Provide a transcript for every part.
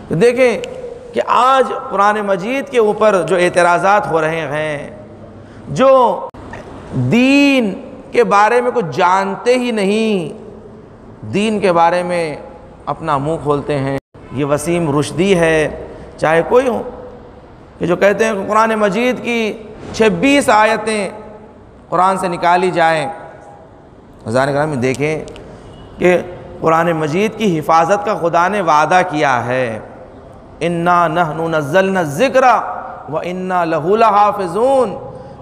تو دیکھیں کہ آج قرآن مجید کے اوپر جو اعتراضات ہو رہے ہیں، جو دین کے بارے میں کچھ جانتے ہی نہیں، دین کے بارے میں اپنا منہ کھولتے ہیں، یہ وسیم رشدی ہے چاہے کوئی ہو، کہ جو کہتے ہیں کہ قرآن مجید کی 26 آیتیں قرآن سے نکالی جائیں۔ حضرات کرام دیکھیں کہ قرآن مجید کی حفاظت کا خدا نے وعدہ کیا ہے، اِنَّا نَحْنُ نَزَّلْنَا الذِّكْرَ وَإِنَّا لَهُ لَحَافِظُونَ،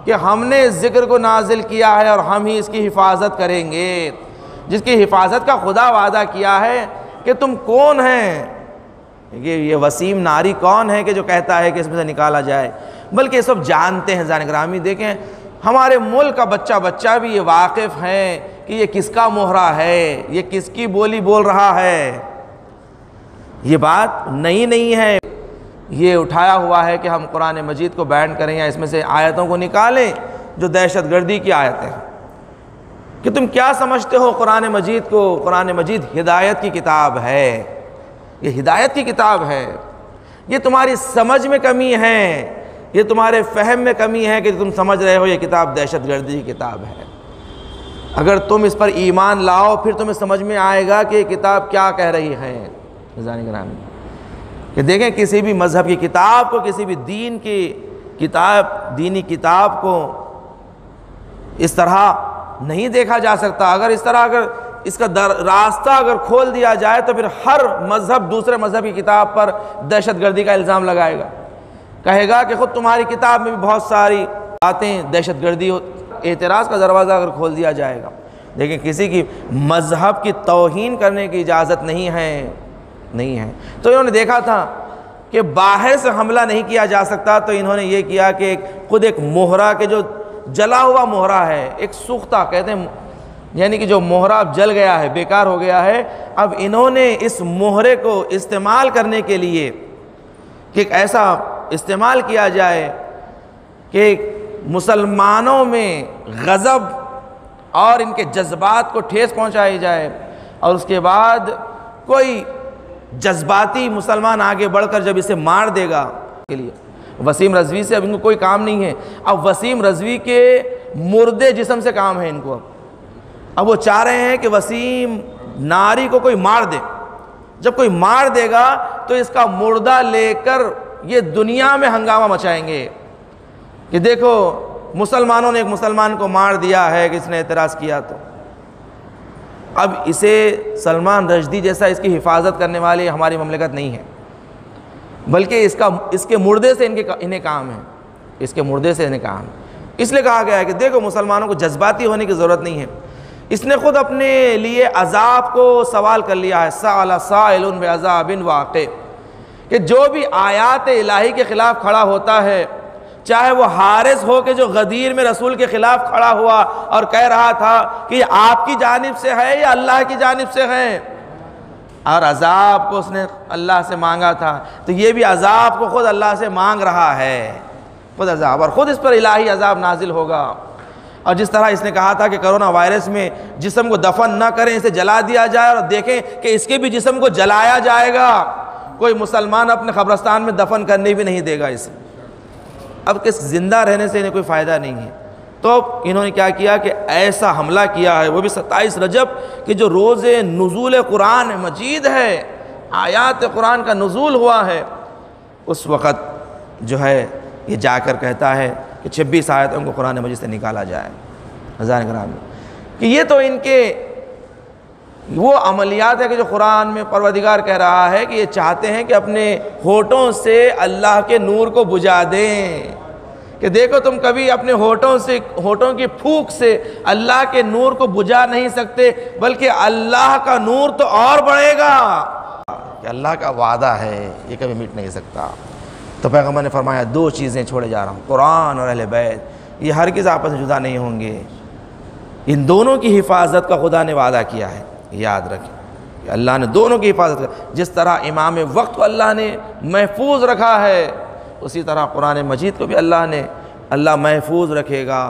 کہ ہم نے اس ذکر کو نازل کیا ہے اور ہم ہی اس کی حفاظت کریں گے۔ جس کی حفاظت کا خدا وعدہ کیا ہے کہ تم کون ہیں، یہ وسیم ناری کون ہے کہ جو کہتا ہے کہ اس میں سے نکالا جائے، بلکہ یہ سب جانتے ہیں۔ حضرات گرامی دیکھیں ہمارے ملک کا بچہ بھی یہ واقف ہے کہ یہ کس کا مہرہ ہے، یہ کس کی بولی بول رہا ہے۔ یہ بات نہیں ہے، یہ اٹھایا ہوا ہے کہ ہم قرآن مجید کو بین کریں یا اس میں سے آیتوں کو نکالیں جو دہشت گردی کی آیتیں ہیں۔ کہ تم کیا سمجھتے ہو قرآن مجید کو؟ قرآن مجید ہدایت کی کتاب ہے، یہ ہدایت کی کتاب ہے۔ یہ تمہاری سمجھ میں کمی ہے، یہ تمہارے فہم میں کمی ہے کہ تم سمجھ رہے ہو یہ کتاب دہشت گردی کی کتاب ہے۔ اگر تم اس پر ایمان لاؤ پھر تمہیں سمجھ میں آئے گا کہ یہ کتاب کیا کہہ رہی ہے۔ کہ دیکھیں کسی بھی مذہب کی کتاب کو، کسی بھی دین کی کتاب، دینی کتاب کو اس طرح نہیں دیکھا جا سکتا۔ اگر اس طرح اس کا راستہ اگر کھول دیا جائے تو پھر ہر مذہب دوسرے مذہب کی کتاب پر دہشت گردی کا الزام لگائے گا، کہے گا کہ خود تمہاری کتاب میں بھی بہت ساری باتیں دہشت گردی، اعتراض کا دروازہ اگر کھول دیا جائے گا۔ لیکن کسی کی مذہب کی توہین کرنے کی اجازت نہیں ہے۔ تو انہوں نے دیکھا تھا کہ باہر سے حملہ نہیں کیا جا سکتا، تو انہوں نے یہ کیا کہ خود ایک مہرہ کے جو جلا ہوا مہرہ ہے، ایک سوختہ کہتے ہیں، یعنی کہ جو مہرہ اب جل گیا ہے، بیکار ہو گیا ہے، اب انہوں نے اس مہرے کو استعمال کرنے کے لیے کہ ایک ایسا استعمال کیا جائے کہ مسلمانوں میں غضب اور ان کے جذبات کو ٹھیس پہنچائی جائے، اور اس کے بعد کوئی جذباتی مسلمان آگے بڑھ کر جب اسے مار دے گا کے لیے وسیم رضوی سے اب ان کو کوئی کام نہیں ہے، اب وسیم رضوی کے مردے جسم سے کام ہے ان کو۔ اب وہ چاہ رہے ہیں کہ وسیم ناری کو کوئی مار دے، جب کوئی مار دے گا تو اس کا مردہ لے کر یہ دنیا میں ہنگامہ مچائیں گے کہ دیکھو مسلمانوں نے ایک مسلمان کو مار دیا ہے کہ اس نے اعتراض کیا۔ تو اب اسے سلمان رشدی جیسا اس کی حفاظت کرنے والی ہماری مملکت نہیں ہے، بلکہ اس کے مردے سے انہیں کام ہے، اس کے مردے سے انہیں کام ہے۔ اس لیے کہا گیا ہے کہ دیکھو مسلمانوں کو جذباتی ہونے کی ضرورت نہیں ہے۔ اس نے خود اپنے لیے عذاب کو سوال کر لیا ہے، سأل سائل بعذاب واقع، کہ جو بھی آیات الہی کے خلاف کھڑا ہوتا ہے، چاہے وہ حارث ہو کہ جو غدیر میں رسول کے خلاف کھڑا ہوا اور کہہ رہا تھا کہ یہ آپ کی جانب سے ہے یا اللہ کی جانب سے ہے، اور عذاب کو اس نے اللہ سے مانگا تھا، تو یہ بھی عذاب کو خود اللہ سے مانگ رہا ہے، خود عذاب، اور خود اس پر الہی عذاب نازل ہوگا۔ اور جس طرح اس نے کہا تھا کہ کرونا وائرس میں جسم کو دفن نہ کریں، اسے جلا دیا جائے، اور دیکھیں کہ اس کے بھی جسم کو جلایا جائے گا، کوئی مسلمان اپنے قبرستان میں دفن کرنے بھی نہیں دے گا اسے۔ اب کس زندہ رہنے سے انہیں کوئی فائدہ نہیں ہے۔ تو انہوں نے کیا کیا کہ ایسا حملہ کیا ہے، وہ بھی 27 رجب کہ جو روز نزول قرآن مجید ہے، آیات قرآن کا نزول ہوا ہے، اس وقت جو ہے یہ جا کر کہتا ہے کہ 26 آیتوں کو قرآن مجید سے نکالا جائے۔ حضرات گرامی کہ یہ تو ان کے وہ عملیات ہے کہ جو قرآن میں پروردگار کہہ رہا ہے کہ یہ چاہتے ہیں کہ اپنے ہونٹوں سے اللہ کے نور کو بجھا دیں، کہ دیکھو تم کبھی اپنے ہونٹوں کی پھونک سے اللہ کے نور کو بجھا نہیں سکتے، بلکہ اللہ کا نور تو اور بڑھے گا، کہ اللہ کا وعدہ ہے یہ کبھی مٹ نہیں سکتا۔ تو پیغمبر نے فرمایا 2 چیزیں چھوڑے جا رہا ہوں، قرآن اور اہل بیت، یہ ہرگز آپس میں جدا نہیں ہوں گے، ان دونوں کی حفاظت کا خدا نے وعدہ کیا ہے۔ یاد رکھیں کہ اللہ نے دونوں کی حفاظت کر، جس طرح امام وقت کو اللہ نے محفوظ رکھا ہے، اسی طرح قرآن مجید کو بھی اللہ محفوظ رکھے گا۔